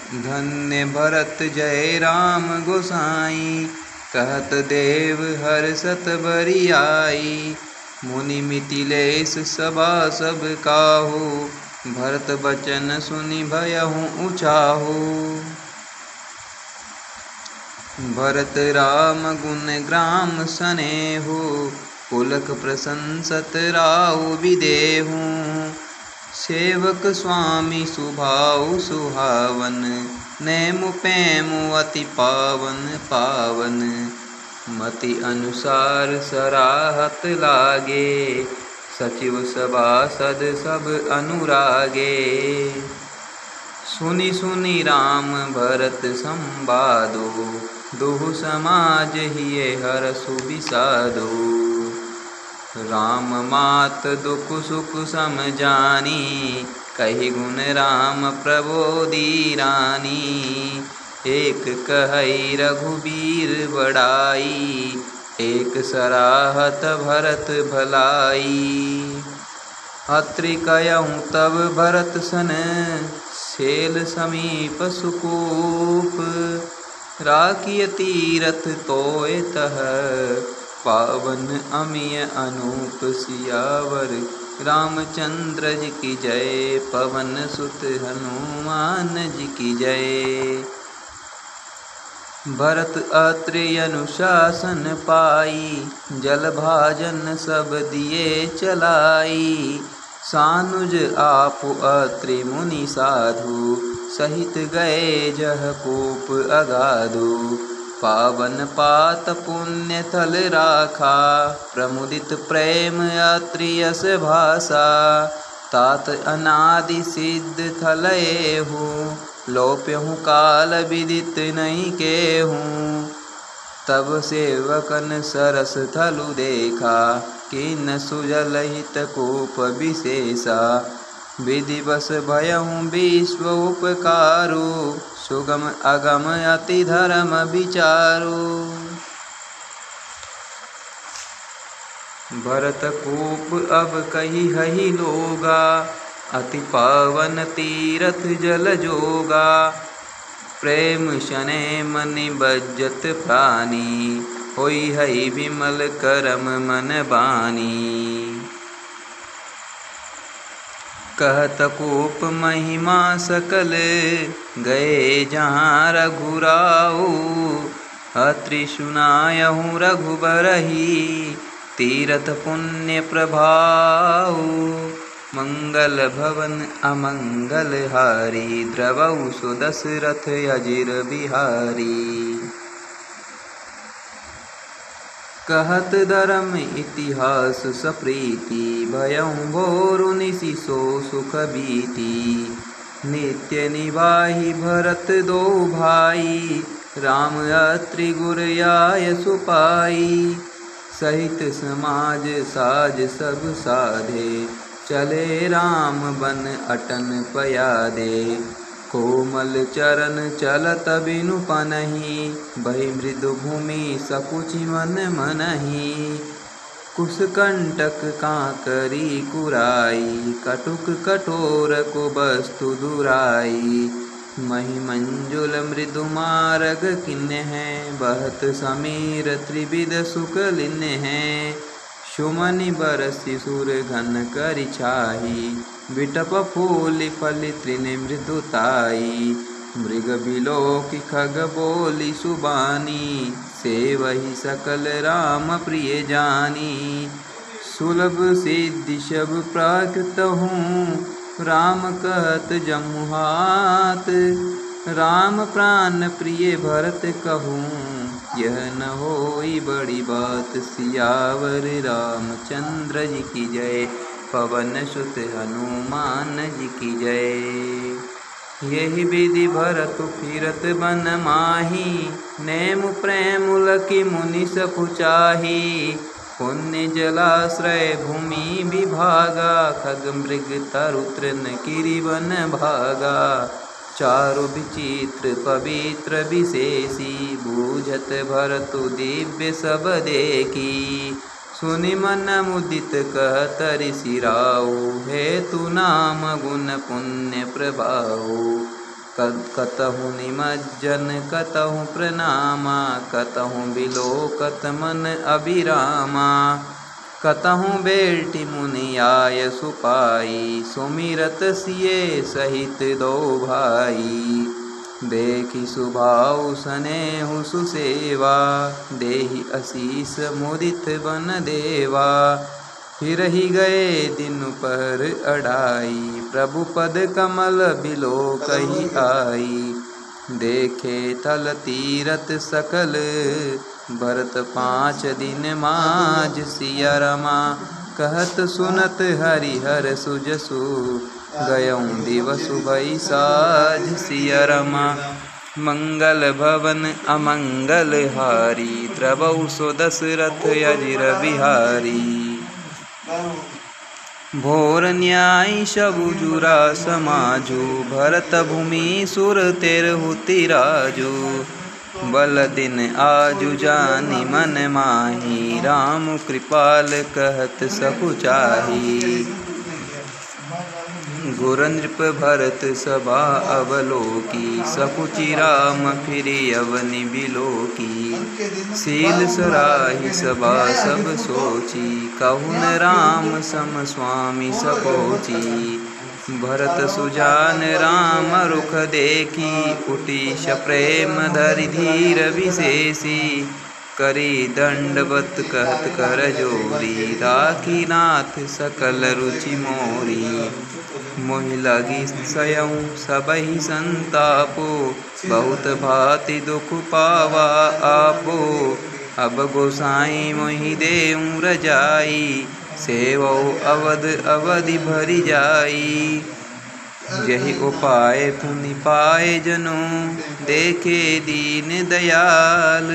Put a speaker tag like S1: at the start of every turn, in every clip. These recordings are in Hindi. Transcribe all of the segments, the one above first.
S1: धन्य भरत जय राम गोसाई, कहत देव हर्षत बरियाई। मुनि मिथिलेश सभा सब काहू, भरत बचन सुनि भयहु उचाहू। भरत राम गुण ग्राम सनेहु, पुलक प्रशंसत राउ विदेहु। सेवक स्वामी सुभाउ सुहावन, नेमु पेमु अति पावन पावन। मति अनुसार सराहत लागे, सचिव सभासद सब अनुरागे। सुनि सुनि राम भरत संवादो, दुहु समाज हिये हरषु विषादो। राम मात दुख सुख सम जानी, कहि गुण राम प्रबोधि रानी। एक कहै रघुबीर बड़ाई, एक सराहत भरत भलाई। अत्रि कहूँ तब भरत सन, सेल समीप सुकूप। राखिय तीरथ तोय तह, पावन अमिय अनूप। सियावर रामचंद्र जी की जय, पवन सुत हनुमान जी की जय। भरत अत्रि अनुशासन पाई, जल भाजन सब दिए चलाई। सानुज आपु अत्रि मुनि साधु, सहित गए जह कूप अगाधु। पावन पात पुण्य थल राखा, प्रमुदित प्रेम अत्रि यस भाषा। तात अनादि सिद्ध थल एहु, लोप्यहु काल विदित नहीं केहू। तब सेवकन सरस थलु देखा, किन सुजल हित कूप विशेषा। विधिवश भयहु विश्व उपकारु, सुगम अगम अति धर्म विचारु। भरत कूप अब कही हहि लोगा, अति पावन तीरथ जल जोगा। प्रेम शने मनि बज्जत प्राणी, होई हई विमल करम मन बानी। कहत कूप महिमा सकल, गए जहाँ रघुराऊ। अत्रि सुनायहु रघुबरही, तीरथ पुण्य प्रभाऊ। मंगल भवन अमंगल हारी, द्रवौ सो दशरथ अजिर बिहारी। कहत धर्म इतिहास सप्रीति, भयहु भोरु निशि सो सुख बीती। नित्य निवाहि भरत दो भाई, राम अत्रि गुर आय सुपाई। सहित समाज साज सब साधे, चले राम बन अटन पयादे। कोमल चरण चलत बिनु पनहि, बहि मृदु भूमि सकुचि मन मनहि। कुशकंटक कांकरी कुराई, कटुक कठोर को वस्तु दुराई। महि मंजुल मृदु मारग किन्नेह, बहत समीर त्रिविध सुख लिन्नेह। सुमनि बरसि सुर घन करि छाही, बिटप फूलि फलि तृण मृदुताई। मृग बिलोकि खग बोली सुबानी, सेवहि सकल राम प्रिय जानी। सुलभ सिद्धि सब प्राकृत हूँ, राम कहत जमुहात। राम प्राण प्रिय भरत कहूँ, यह न होई बड़ी बात। सियावर रामचंद्र जी की जय, पवन सुत हनुमान जी की जय। यही विधि भरत फिरत बन माही, नेमु प्रेम लखि मुनि सकुचाही। पुण्य जलाश्रय भूमि विभागा, खग मृग तरु तृण गिरि वन भागा। चारु विचित्र पवित्र विशेषी, बूझत भरतु दिव्य सब देखी। सुनि मन मुदित कहत ऋषि राऊ, हेतु नाम गुण पुण्य प्रभाऊ। कतहु निमज्जन कतहु प्रणामा, कतहु बिलोकत मन अभिरामा। कतहु बेटी मुनि आय सुपाई, सुमिरत सिए सहित दो भाई। देखि सुभाउ स्नेहु सुसेवा, देहि असीस मुदित बन देवा। फिर ही गए दिन पर अढ़ाई, प्रभु पद कमल बिलोकहि आई। देखे तल तीरथ सकल, भरत 5 दिन माज सिया रमा। कहत सुनत हरिहर सुजसु, गयऊँ दिवसु भई साझ सिया रमा। मंगल भवन अमंगल हारी, द्रवहु सो दशरथ अजिर बिहारी। भोर न्याय सबु जुरा समाजु, भरत भूमि सुर तेरहु तिराजु। बल दिन आजु जानि मन माही, राम कृपाल कहत सकु चाही। गुर नृप भरत सभा अवलोकी, सकुचि राम फिरि अवनि बिलोकी। शील सराहि सभा सब सोची, कहु न राम सम स्वामी सकोची। भरत सुजान राम रुख देखी, उटीश प्रेम धरि धीर विशेषी। करी दंडवत कहत कर जोरी, राखी नाथ सकल रुचि मोरी। मोहि लगी स्वयं सबहि संतापो, बहुत भांति दुख पावा आपो। अब गोसाई मोहि देऊँ रजाई, सेवौ अवध अवधि भरि जाई। यही उपाय पुनि पाए जनो, देखे दीन दयाल।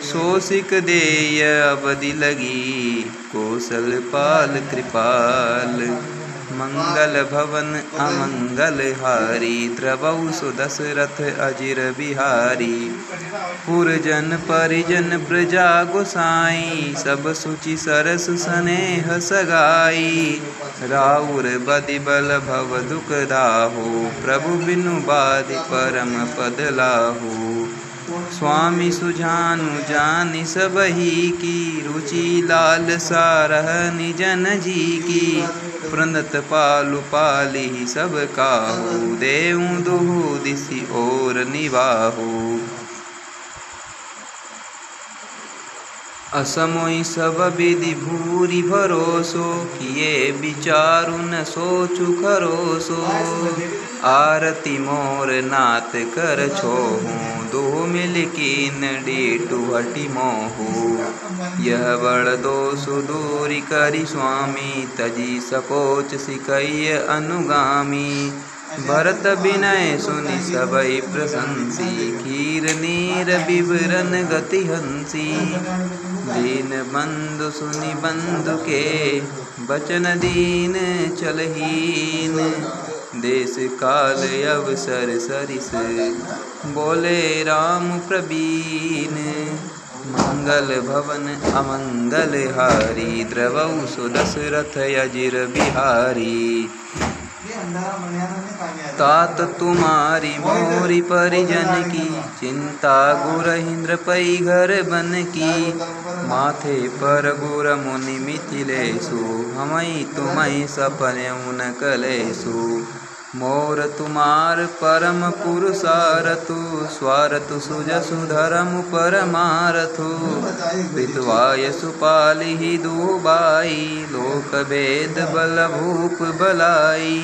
S1: सोसिक देय अवधि लगी, कौशल पाल कृपाल। मंगल भवन अमंगल हारी, द्रवहु सो दशरथ अजिर बिहारी। पुरजन परिजन प्रजा गोसाई, सब सुचि सरस स्नेह सगाई। राउर बदि बल भव दुख दाहु, प्रभु बिनु बाधि परम पद लाहु। स्वामी सुजानु जानि सबहि की, रुचि लालसा रहनि जन जी की। प्रणत पालु पालिहि सब काहू, देऊँ दुहु दिसि और निवाहु। असमोई सब विधि भूरि भरोसो, किए विचारु न सोचु खरोसो। आरती मोर नाथ कर छोहू, दो मिल कीन डेटु हटि मोहू। यह बड़ दोषु दूरि करि स्वामी, तजी सकोच सिकैय अनुगामी। भरत विनय सुनि सबई प्रशंसी, खीर नीर विवरण गति हंसी। दीन बंधु सुनि बंधु के, बचन दीन चलहीन। देश काल अवसर सरिस, बोले राम प्रवीण। मंगल भवन अमंगल हारी, द्रवहु सो दशरथ अजिर बिहारी। तात तुम्हारी मोरी परिजन की, चिंता गुरहिंद्र पै घर बन की। माथे पर गुर मुनि मिथिलेशु, हमई तुम्हें सपनेउ न कलेसु। मोर तुमार परम पुरुषारथु, स्वारथु सुजसु धर्म परमारथु। पितवाय सुपालिहि दुबाई, लोक भेद बल भूप बलाई।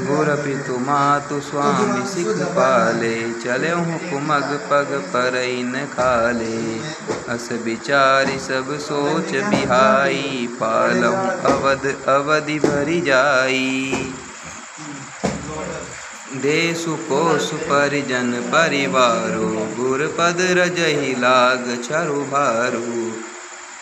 S1: गुर पितु मातु स्वामी सिख पाले, चलेहु कुमग पग परई न खाले। अस विचारि सब सोच बिहाई, पालहु अवध अवधि भरि जाई। देसु कोसु परिजन परिवारो, गुर पद रजहि लाग छरु भारू।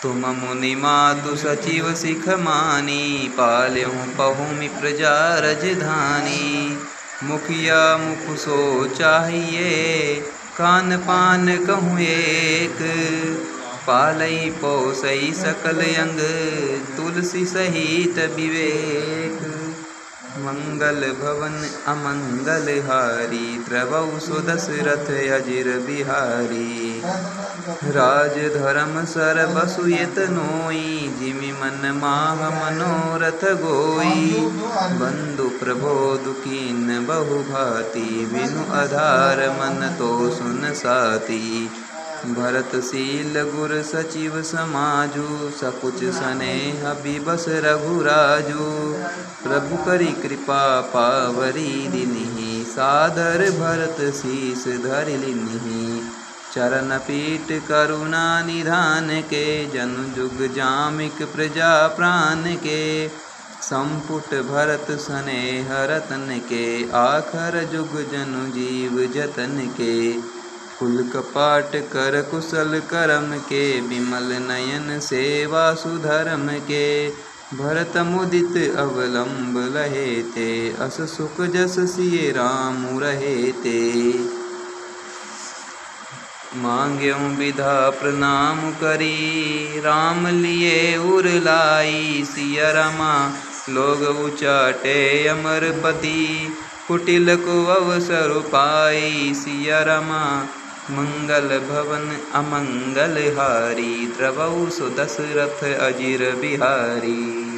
S1: तुम मुनि मातु सचिव सिख मानी, पाल्यहु पहुमि प्रजा रजधानी। मुखिया मुख सो चाहिए, कान पान कहूँ एक। पालई पोसई सकल अंग, तुलसी सहित विवेक। मंगल भवन अमंगल हारी, द्रवौ सो दशरथ अजिर बिहारी। राज धर्म सर बसुयत नोई, जिमि मन माह मनोरथ गोई। बंधु प्रबोधु कीन बहु भांति, बिनु आधार मन तो सुन साती। भरतशील गुर सचिव समाजु, सकुच सनेह बिबस रघुराजु। प्रभु करि कृपा पावरी दीन्हि, सादर भरत शीस धरि लीन्हि। चरण पीठ करुणा निधान के, जनु जुग जामिक प्रजा प्राण के। संपुट भरत सनेह रतन के, आखर जुग जनु जीव जतन के। कुल कपाट कर कुशल करम के, विमल नयन सेवा सुधर्म के। भरत मुदित अवलंब लहे ते, अस सुख जस सिय राम रहे ते। मांग्यों विधा प्रणाम करी, राम लिए उर लाई। सिया रामा लोग उचाटे अमरपति, कुटिल को अवसर पाई। सिया रामा मंगल भवन अमंगल हारी, द्रवौ सो दशरथ अजिर बिहारी।